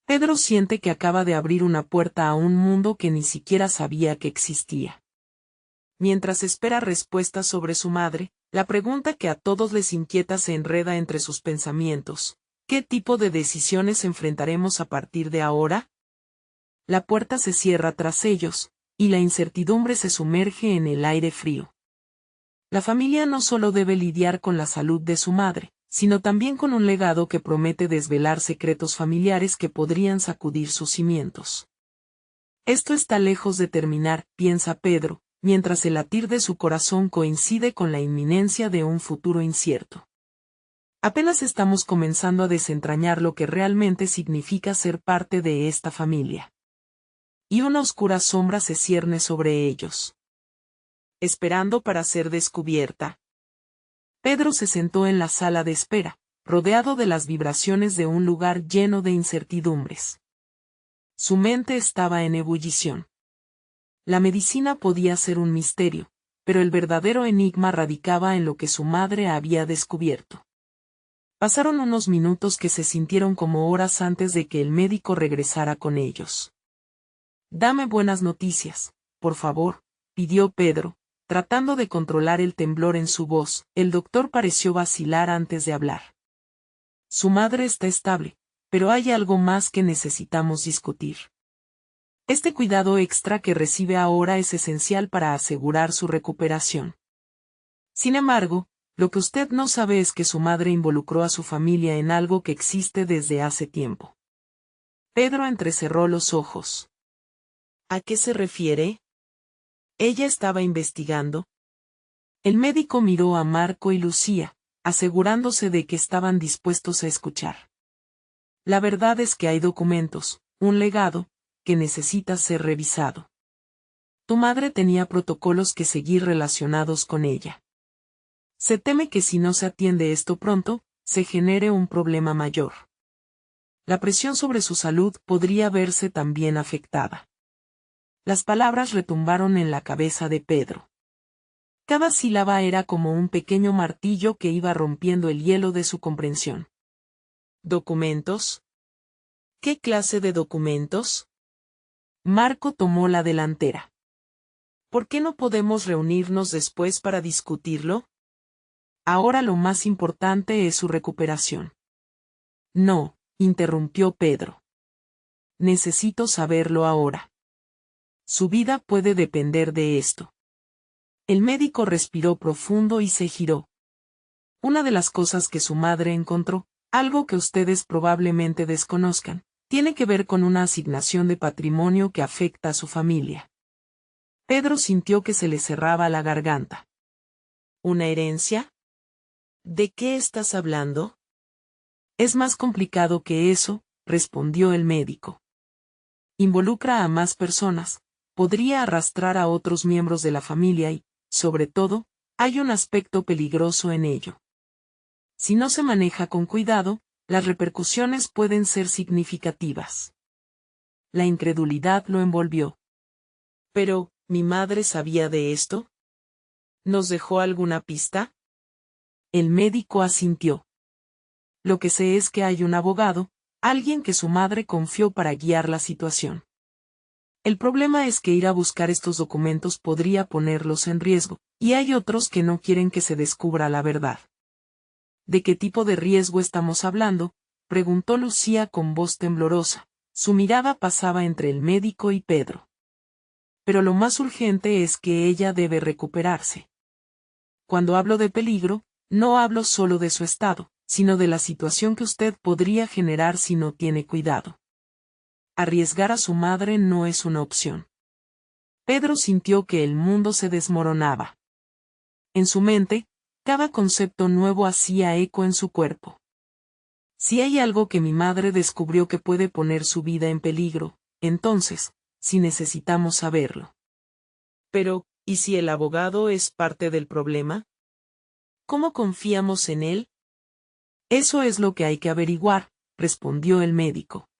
Pedro siente que acaba de abrir una puerta a un mundo que ni siquiera sabía que existía. Mientras espera respuestas sobre su madre, la pregunta que a todos les inquieta se enreda entre sus pensamientos. ¿Qué tipo de decisiones enfrentaremos a partir de ahora? La puerta se cierra tras ellos, y la incertidumbre se sumerge en el aire frío. La familia no solo debe lidiar con la salud de su madre, sino también con un legado que promete desvelar secretos familiares que podrían sacudir sus cimientos. Esto está lejos de terminar, piensa Pedro, mientras el latir de su corazón coincide con la inminencia de un futuro incierto. Apenas estamos comenzando a desentrañar lo que realmente significa ser parte de esta familia. Y una oscura sombra se cierne sobre ellos. Esperando para ser descubierta. Pedro se sentó en la sala de espera, rodeado de las vibraciones de un lugar lleno de incertidumbres. Su mente estaba en ebullición. La medicina podía ser un misterio, pero el verdadero enigma radicaba en lo que su madre había descubierto. Pasaron unos minutos que se sintieron como horas antes de que el médico regresara con ellos. Dame buenas noticias, por favor, pidió Pedro, tratando de controlar el temblor en su voz. El doctor pareció vacilar antes de hablar. Su madre está estable, pero hay algo más que necesitamos discutir. Este cuidado extra que recibe ahora es esencial para asegurar su recuperación. Sin embargo, lo que usted no sabe es que su madre involucró a su familia en algo que existe desde hace tiempo. Pedro entrecerró los ojos. ¿A qué se refiere? ¿Ella estaba investigando? El médico miró a Marco y Lucía, asegurándose de que estaban dispuestos a escuchar. La verdad es que hay documentos, un legado, que necesita ser revisado. Tu madre tenía protocolos que seguir relacionados con ella. Se teme que si no se atiende esto pronto, se genere un problema mayor. La presión sobre su salud podría verse también afectada. Las palabras retumbaron en la cabeza de Pedro. Cada sílaba era como un pequeño martillo que iba rompiendo el hielo de su comprensión. ¿Documentos? ¿Qué clase de documentos? Marco tomó la delantera. ¿Por qué no podemos reunirnos después para discutirlo? Ahora lo más importante es su recuperación. No, interrumpió Pedro. Necesito saberlo ahora. Su vida puede depender de esto. El médico respiró profundo y se giró. Una de las cosas que su madre encontró, algo que ustedes probablemente desconozcan, tiene que ver con una asignación de patrimonio que afecta a su familia. Pedro sintió que se le cerraba la garganta. ¿Una herencia? ¿De qué estás hablando? Es más complicado que eso, respondió el médico. Involucra a más personas, podría arrastrar a otros miembros de la familia y, sobre todo, hay un aspecto peligroso en ello. Si no se maneja con cuidado, las repercusiones pueden ser significativas. La incredulidad lo envolvió. Pero, ¿mi madre sabía de esto? ¿Nos dejó alguna pista? El médico asintió. Lo que sé es que hay un abogado, alguien que su madre confió para guiar la situación. El problema es que ir a buscar estos documentos podría ponerlos en riesgo, y hay otros que no quieren que se descubra la verdad. ¿De qué tipo de riesgo estamos hablando?, preguntó Lucía con voz temblorosa. Su mirada pasaba entre el médico y Pedro. Pero lo más urgente es que ella debe recuperarse. Cuando hablo de peligro, no hablo solo de su estado, sino de la situación que usted podría generar si no tiene cuidado. Arriesgar a su madre no es una opción. Pedro sintió que el mundo se desmoronaba. En su mente, cada concepto nuevo hacía eco en su cuerpo. Si hay algo que mi madre descubrió que puede poner su vida en peligro, entonces, sí necesitamos saberlo. Pero, ¿y si el abogado es parte del problema? ¿Cómo confiamos en él? Eso es lo que hay que averiguar, respondió el médico.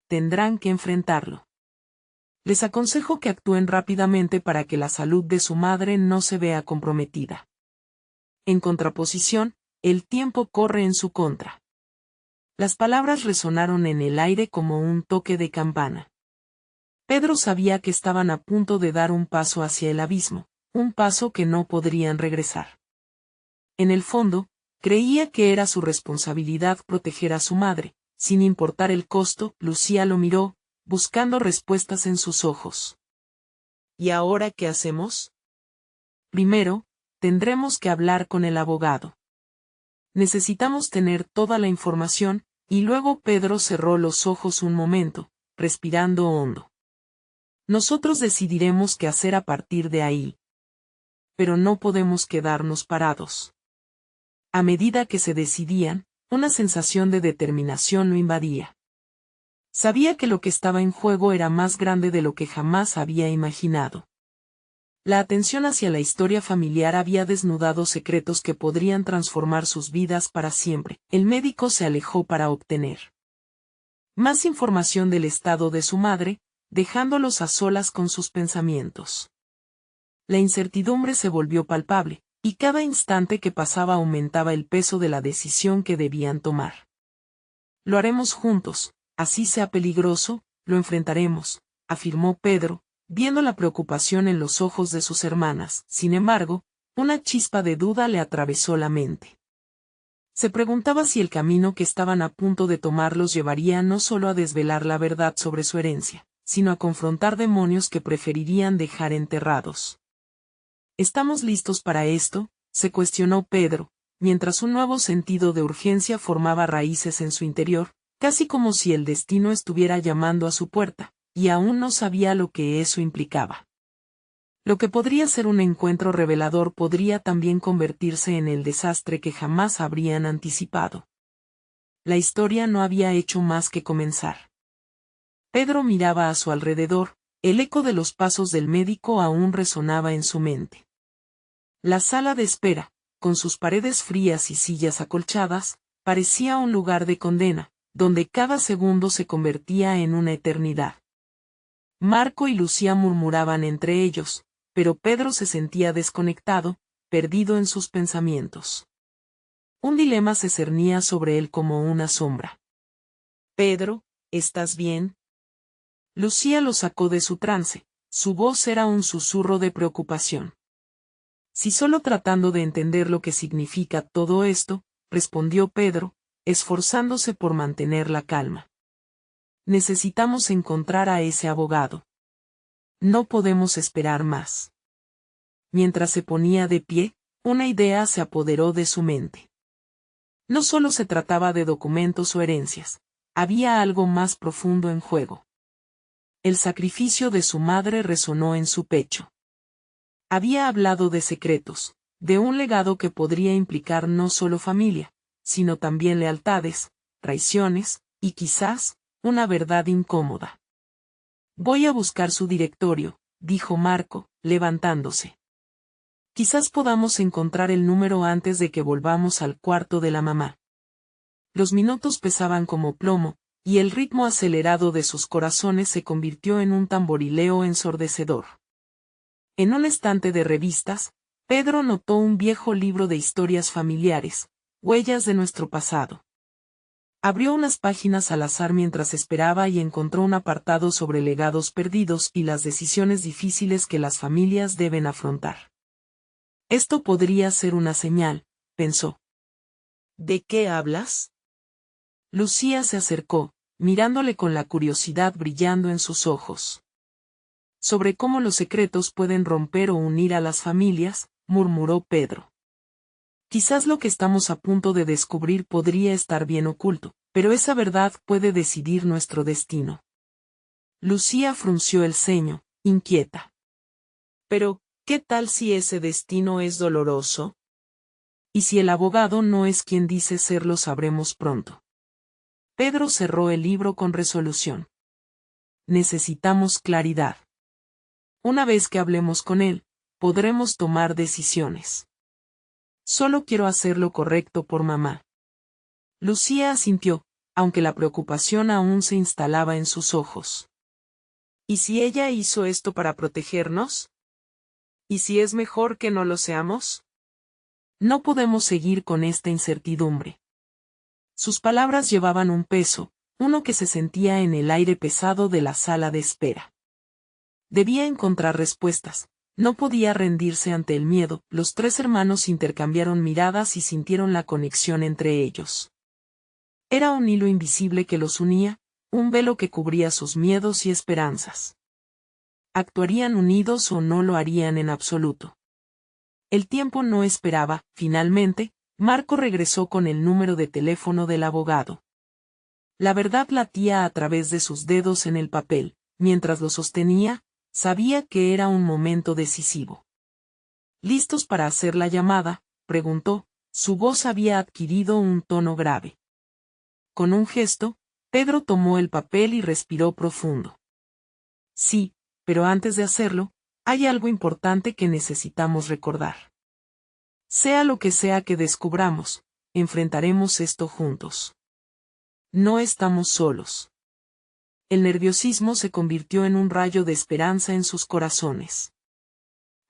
Tendrán que enfrentarlo. Les aconsejo que actúen rápidamente para que la salud de su madre no se vea comprometida. En contraposición, el tiempo corre en su contra. Las palabras resonaron en el aire como un toque de campana. Pedro sabía que estaban a punto de dar un paso hacia el abismo, un paso que no podrían regresar. En el fondo, creía que era su responsabilidad proteger a su madre, sin importar el costo. Lucía lo miró, buscando respuestas en sus ojos. ¿Y ahora qué hacemos? Primero, tendremos que hablar con el abogado. Necesitamos tener toda la información, y luego Pedro cerró los ojos un momento, respirando hondo. Nosotros decidiremos qué hacer a partir de ahí. Pero no podemos quedarnos parados. A medida que se decidían, una sensación de determinación lo invadía. Sabía que lo que estaba en juego era más grande de lo que jamás había imaginado. La atención hacia la historia familiar había desnudado secretos que podrían transformar sus vidas para siempre. El médico se alejó para obtener más información del estado de su madre, dejándolos a solas con sus pensamientos. La incertidumbre se volvió palpable, y cada instante que pasaba aumentaba el peso de la decisión que debían tomar. Lo haremos juntos, así sea peligroso, lo enfrentaremos, afirmó Pedro, viendo la preocupación en los ojos de sus hermanas. Sin embargo, una chispa de duda le atravesó la mente. Se preguntaba si el camino que estaban a punto de tomar los llevaría no solo a desvelar la verdad sobre su herencia, sino a confrontar demonios que preferirían dejar enterrados. ¿Estamos listos para esto?, se cuestionó Pedro, mientras un nuevo sentido de urgencia formaba raíces en su interior, casi como si el destino estuviera llamando a su puerta, y aún no sabía lo que eso implicaba. Lo que podría ser un encuentro revelador podría también convertirse en el desastre que jamás habrían anticipado. La historia no había hecho más que comenzar. Pedro miraba a su alrededor, el eco de los pasos del médico aún resonaba en su mente. La sala de espera, con sus paredes frías y sillas acolchadas, parecía un lugar de condena, donde cada segundo se convertía en una eternidad. Marco y Lucía murmuraban entre ellos, pero Pedro se sentía desconectado, perdido en sus pensamientos. Un dilema se cernía sobre él como una sombra. «Pedro, ¿estás bien?». Lucía lo sacó de su trance, su voz era un susurro de preocupación. «Sí, solo tratando de entender lo que significa todo esto», respondió Pedro, esforzándose por mantener la calma. «Necesitamos encontrar a ese abogado. No podemos esperar más». Mientras se ponía de pie, una idea se apoderó de su mente. No solo se trataba de documentos o herencias, había algo más profundo en juego. El sacrificio de su madre resonó en su pecho. Había hablado de secretos, de un legado que podría implicar no solo familia, sino también lealtades, traiciones, y quizás, una verdad incómoda. «Voy a buscar su directorio», dijo Marco, levantándose. «Quizás podamos encontrar el número antes de que volvamos al cuarto de la mamá». Los minutos pesaban como plomo, y el ritmo acelerado de sus corazones se convirtió en un tamborileo ensordecedor. En un estante de revistas, Pedro notó un viejo libro de historias familiares, Huellas de nuestro pasado. Abrió unas páginas al azar mientras esperaba y encontró un apartado sobre legados perdidos y las decisiones difíciles que las familias deben afrontar. Esto podría ser una señal, pensó. «¿De qué hablas?». Lucía se acercó, mirándole con la curiosidad brillando en sus ojos. «Sobre cómo los secretos pueden romper o unir a las familias», murmuró Pedro. «Quizás lo que estamos a punto de descubrir podría estar bien oculto, pero esa verdad puede decidir nuestro destino». Lucía frunció el ceño, inquieta. «Pero, ¿qué tal si ese destino es doloroso? Y si el abogado no es quien dice ser, lo sabremos pronto». Pedro cerró el libro con resolución. «Necesitamos claridad. Una vez que hablemos con él, podremos tomar decisiones. Solo quiero hacer lo correcto por mamá». Lucía asintió, aunque la preocupación aún se instalaba en sus ojos. «¿Y si ella hizo esto para protegernos? ¿Y si es mejor que no lo seamos? No podemos seguir con esta incertidumbre». Sus palabras llevaban un peso, uno que se sentía en el aire pesado de la sala de espera. Debía encontrar respuestas, no podía rendirse ante el miedo. Los tres hermanos intercambiaron miradas y sintieron la conexión entre ellos. Era un hilo invisible que los unía, un velo que cubría sus miedos y esperanzas. ¿Actuarían unidos o no lo harían en absoluto? El tiempo no esperaba. Finalmente, Marco regresó con el número de teléfono del abogado. La verdad latía a través de sus dedos en el papel. Mientras lo sostenía, sabía que era un momento decisivo. «¿Listos para hacer la llamada?», preguntó, su voz había adquirido un tono grave. Con un gesto, Pedro tomó el papel y respiró profundo. «Sí, pero antes de hacerlo, hay algo importante que necesitamos recordar. Sea lo que sea que descubramos, enfrentaremos esto juntos. No estamos solos». El nerviosismo se convirtió en un rayo de esperanza en sus corazones.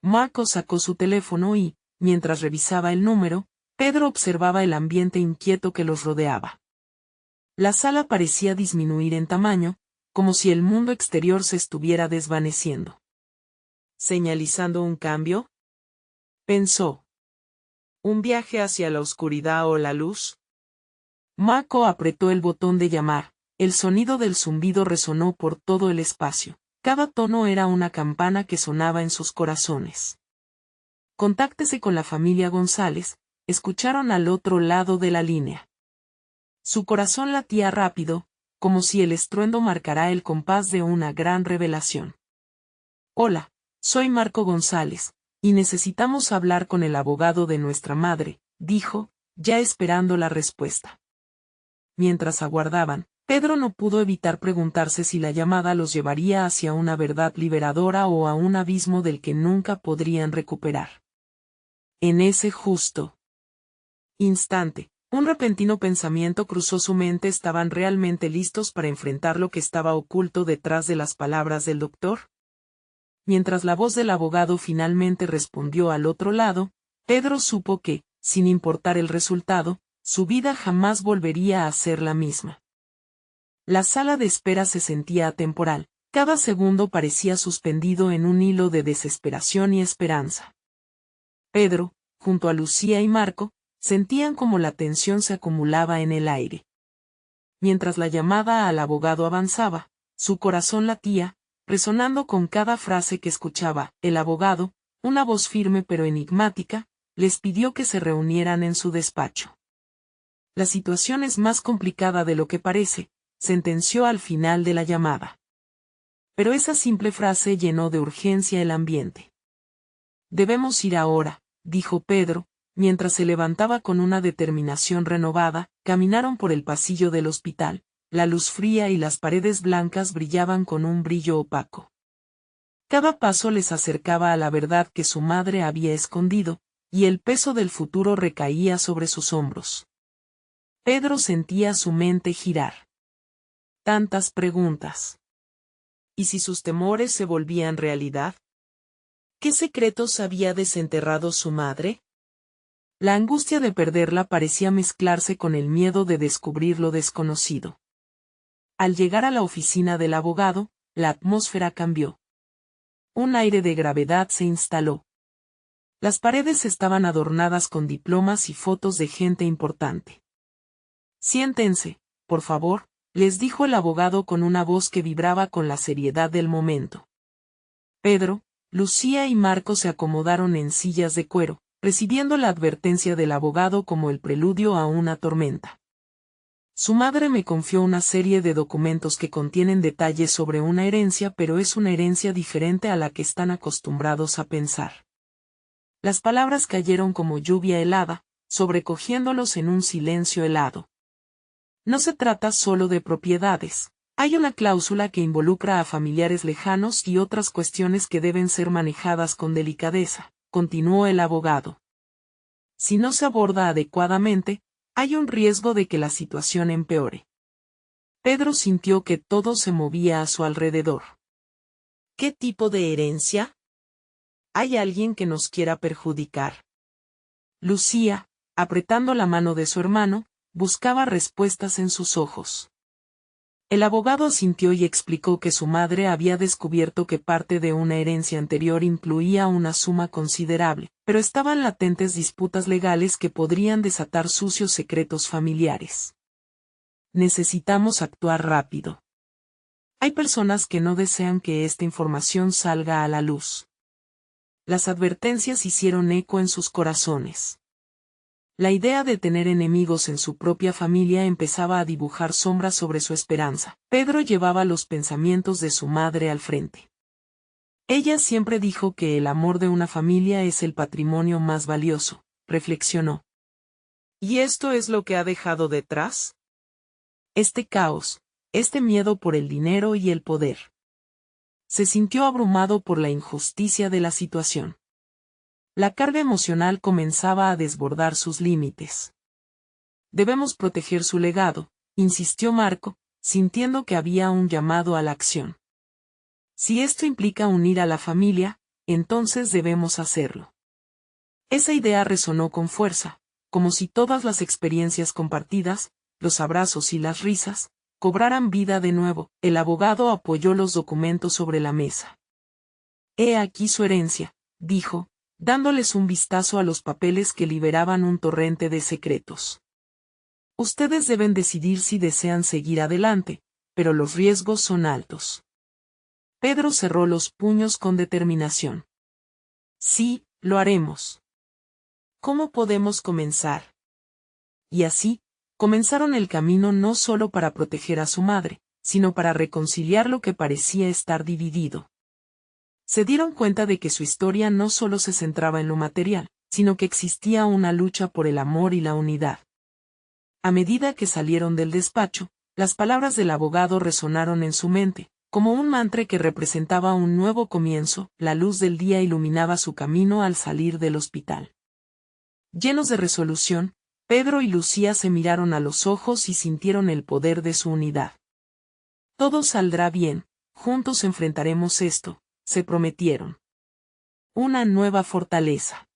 Marco sacó su teléfono y, mientras revisaba el número, Pedro observaba el ambiente inquieto que los rodeaba. La sala parecía disminuir en tamaño, como si el mundo exterior se estuviera desvaneciendo. ¿Señalizando un cambio? Pensó. ¿Un viaje hacia la oscuridad o la luz? Mako apretó el botón de llamar. El sonido del zumbido resonó por todo el espacio. Cada tono era una campana que sonaba en sus corazones. Contáctese con la familia González, escucharon al otro lado de la línea. Su corazón latía rápido, como si el estruendo marcara el compás de una gran revelación. Hola, soy Marco González, y necesitamos hablar con el abogado de nuestra madre, dijo, ya esperando la respuesta. Mientras aguardaban, Pedro no pudo evitar preguntarse si la llamada los llevaría hacia una verdad liberadora o a un abismo del que nunca podrían recuperar. En ese justo instante, un repentino pensamiento cruzó su mente. ¿Estaban realmente listos para enfrentar lo que estaba oculto detrás de las palabras del doctor? Mientras la voz del abogado finalmente respondió al otro lado, Pedro supo que, sin importar el resultado, su vida jamás volvería a ser la misma. La sala de espera se sentía atemporal, cada segundo parecía suspendido en un hilo de desesperación y esperanza. Pedro, junto a Lucía y Marco, sentían como la tensión se acumulaba en el aire. Mientras la llamada al abogado avanzaba, su corazón latía, resonando con cada frase que escuchaba. El abogado, una voz firme pero enigmática, les pidió que se reunieran en su despacho. La situación es más complicada de lo que parece, sentenció al final de la llamada. Pero esa simple frase llenó de urgencia el ambiente. Debemos ir ahora, dijo Pedro, mientras se levantaba con una determinación renovada. Caminaron por el pasillo del hospital, la luz fría y las paredes blancas brillaban con un brillo opaco. Cada paso les acercaba a la verdad que su madre había escondido, y el peso del futuro recaía sobre sus hombros. Pedro sentía su mente girar. Tantas preguntas. ¿Y si sus temores se volvían realidad? ¿Qué secretos había desenterrado su madre? La angustia de perderla parecía mezclarse con el miedo de descubrir lo desconocido. Al llegar a la oficina del abogado, la atmósfera cambió. Un aire de gravedad se instaló. Las paredes estaban adornadas con diplomas y fotos de gente importante. Siéntense, por favor, les dijo el abogado con una voz que vibraba con la seriedad del momento. Pedro, Lucía y Marco se acomodaron en sillas de cuero, recibiendo la advertencia del abogado como el preludio a una tormenta. Su madre me confió una serie de documentos que contienen detalles sobre una herencia, pero es una herencia diferente a la que están acostumbrados a pensar. Las palabras cayeron como lluvia helada, sobrecogiéndolos en un silencio helado. No se trata solo de propiedades. Hay una cláusula que involucra a familiares lejanos y otras cuestiones que deben ser manejadas con delicadeza, continuó el abogado. Si no se aborda adecuadamente, hay un riesgo de que la situación empeore. Pedro sintió que todo se movía a su alrededor. ¿Qué tipo de herencia? ¿Hay alguien que nos quiera perjudicar? Lucía, apretando la mano de su hermano, buscaba respuestas en sus ojos. El abogado asintió y explicó que su madre había descubierto que parte de una herencia anterior incluía una suma considerable, pero estaban latentes disputas legales que podrían desatar sucios secretos familiares. Necesitamos actuar rápido. Hay personas que no desean que esta información salga a la luz. Las advertencias hicieron eco en sus corazones. La idea de tener enemigos en su propia familia empezaba a dibujar sombras sobre su esperanza. Pedro llevaba los pensamientos de su madre al frente. Ella siempre dijo que el amor de una familia es el patrimonio más valioso, reflexionó. ¿Y esto es lo que ha dejado detrás? Este caos, este miedo por el dinero y el poder. Se sintió abrumado por la injusticia de la situación. La carga emocional comenzaba a desbordar sus límites. Debemos proteger su legado, insistió Marco, sintiendo que había un llamado a la acción. Si esto implica unir a la familia, entonces debemos hacerlo. Esa idea resonó con fuerza, como si todas las experiencias compartidas, los abrazos y las risas, cobraran vida de nuevo. El abogado apoyó los documentos sobre la mesa. He aquí su herencia, dijo, dándoles un vistazo a los papeles que liberaban un torrente de secretos. Ustedes deben decidir si desean seguir adelante, pero los riesgos son altos. Pedro cerró los puños con determinación. Sí, lo haremos. ¿Cómo podemos comenzar? Y así, comenzaron el camino no solo para proteger a su madre, sino para reconciliar lo que parecía estar dividido. Se dieron cuenta de que su historia no solo se centraba en lo material, sino que existía una lucha por el amor y la unidad. A medida que salieron del despacho, las palabras del abogado resonaron en su mente, como un mantra que representaba un nuevo comienzo. La luz del día iluminaba su camino al salir del hospital. Llenos de resolución, Pedro y Lucía se miraron a los ojos y sintieron el poder de su unidad. Todo saldrá bien, juntos enfrentaremos esto, se prometieron. Una nueva fortaleza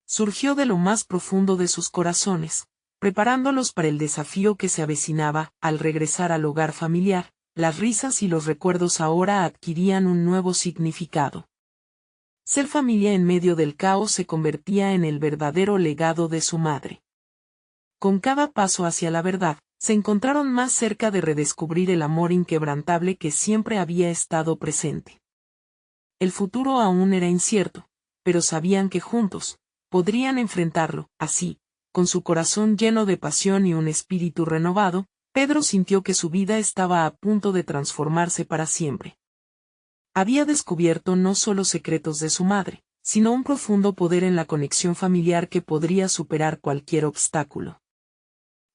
surgió de lo más profundo de sus corazones, preparándolos para el desafío que se avecinaba. Al regresar al hogar familiar, las risas y los recuerdos ahora adquirían un nuevo significado. Ser familia en medio del caos se convertía en el verdadero legado de su madre. Con cada paso hacia la verdad, se encontraron más cerca de redescubrir el amor inquebrantable que siempre había estado presente. El futuro aún era incierto, pero sabían que juntos podrían enfrentarlo. Así, con su corazón lleno de pasión y un espíritu renovado, Pedro sintió que su vida estaba a punto de transformarse para siempre. Había descubierto no solo secretos de su madre, sino un profundo poder en la conexión familiar que podría superar cualquier obstáculo.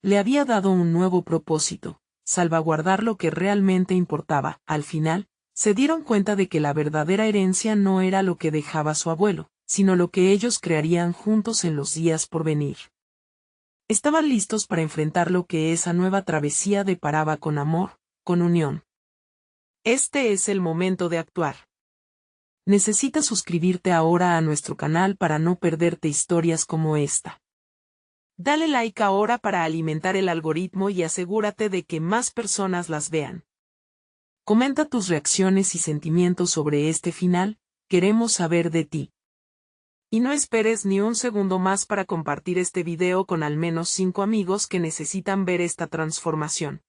Le había dado un nuevo propósito, salvaguardar lo que realmente importaba. Al final, se dieron cuenta de que la verdadera herencia no era lo que dejaba su abuelo, sino lo que ellos crearían juntos en los días por venir. Estaban listos para enfrentar lo que esa nueva travesía deparaba con amor, con unión. Este es el momento de actuar. Necesitas suscribirte ahora a nuestro canal para no perderte historias como esta. Dale like ahora para alimentar el algoritmo y asegúrate de que más personas las vean. Comenta tus reacciones y sentimientos sobre este final, queremos saber de ti. Y no esperes ni un segundo más para compartir este video con al menos 5 amigos que necesitan ver esta transformación.